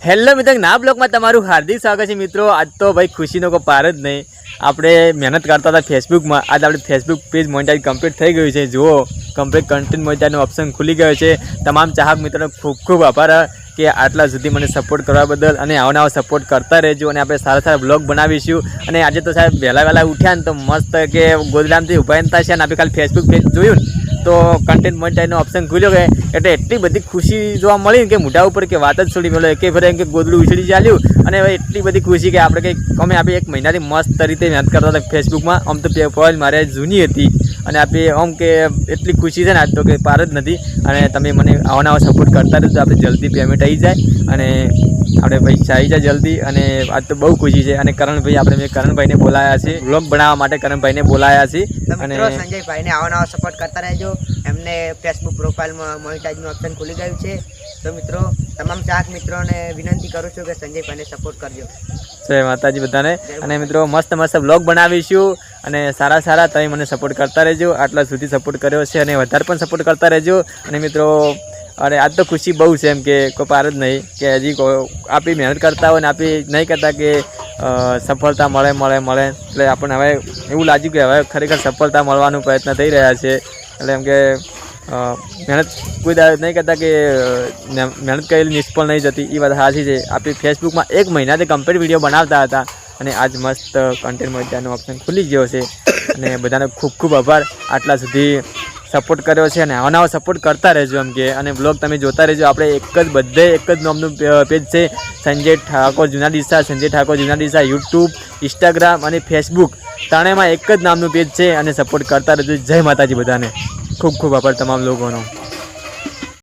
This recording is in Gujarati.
હેલો મિત્રો, ના બ્લોગમાં તમારું હાર્દિક સ્વાગત છે મિત્રો। આજ તો ભાઈ ખુશીનો કોઈ પાર જ નહીં। આપણે મહેનત કરતા હતા ફેસબુકમાં, આજ આપણે ફેસબુક પેજ મોનેટાઇઝ કમ્પ્લીટ થઈ ગયું છે। જુઓ, કમ્પ્લીટ કન્ટેન્ટ મોનેટાઇઝનો ઓપ્શન ખુલી ગયો છે। તમામ ચાહક મિત્રોનો ખૂબ ખૂબ આભાર કે આટલા સુધી મને સપોર્ટ કરવા બદલ, અને આવા સપોર્ટ કરતા રહેજો। અને આપણે સારા સારા બ્લોગ બનાવીશું। અને આજે તો સાહેબ વહેલા ઉઠ્યા ને તો મસ્ત કે ગોદડામથી ઉભા થતા છે, અને આપણે ખાલી ફેસબુક પેજ જોયું ને તો કન્ટેન્ટ મોનેટાઇઝનો ઓપ્શન ખુલ્યો ગયો, એટલે એટલી બધી ખુશી જોવા મળી કે મોઢા ઉપર કે વાત જ છોડી મળે કે ફરે કે ગોદડું ઉછળી ચાલ્યું। અને હવે એટલી બધી ખુશી કે આપણે કંઈક આપણે એક મહિનાથી મસ્ત રીતે મહેનત કરતા હતા ફેસબુકમાં। આમ તો પ્રોફાઇલ મારે જૂની હતી, અને આપણે આમ કે એટલી ખુશી છે ને આજ તો કે પાર જ નથી। અને તમે મને આવા સપોર્ટ કરતા રહેજો, આપણે જલ્દી પેમેન્ટ આવી જાય અને આપણે પૈસા આવી જાય જલ્દી। અને આજ તો બહુ ખુશી છે। અને કરણભાઈ, આપણે મેં કરણભાઈને બોલાયા છે વ્લોગ બનાવવા માટે, કરણભાઈને બોલાયા છે। અને સંજયભાઈને આવા સપોર્ટ કરતા રહેજો। એમને ફેસબુક પ્રોફાઇલમાં મોનેટાઇઝનું ઓપ્શન ખુલી ગયું છે। તો મિત્રો, તમામ ચાહક મિત્રોને વિનંતી કરું છું કે સંજયભાઈને સપોર્ટ કરજો। જય માતાજી બધાને। અને મિત્રો, મસ્ત મસ્ત વ્લોગ બનાવીશું, અને સારા તમે મને સપોર્ટ કરતા રહેજો। આટલા સુધી સપોર્ટ કર્યો છે અને વધારે પણ સપોર્ટ કરતા રહેજો। અને મિત્રો, અરે આજ તો ખુશી બહુ છે, એમ કે કોઈ પાર જ નહીં કે હજી આપણી મહેનત કરતા હોય ને આપણે નહીં કરતા કે સફળતા મળે। એટલે આપણને હવે એવું લાગ્યું કે હવે ખરેખર સફળતા મળવાનો પ્રયત્ન થઈ રહ્યા છે। એટલે એમ કે મહેનત કોઈ નહીં કરતા કે મહેનત કરેલી નિષ્ફળ નહીં જતી, એ વાત સાચી છે। આપણી ફેસબુકમાં એક મહિનાથી કમ્પ્લીટ વિડીયો બનાવતા હતા, અને આજ મસ્ત કન્ટેન્ટ મોનેટાઇઝનો ઓપ્શન ખુલી ગયો છે। અને બધાને ખૂબ ખૂબ આભાર આટલા સુધી સપોર્ટ કર્યો છે, અને આવા સપોર્ટ કરતા રહેજો એમ કે। અને બ્લોગ તમે જોતા રહેજો। આપણે એક જ નામનું પેજ છે, સંજય ઠાકોર જૂના ડીસા। સંજય ઠાકોર જૂના ડીસા યુટ્યુબ, ઇન્સ્ટાગ્રામ અને ફેસબુક ત્રણેયમાં એક જ નામનું પેજ છે, અને સપોર્ટ કરતા રહેજો। જય માતાજી બધાને, ખૂબ ખૂબ આભાર તમામ લોકોનો।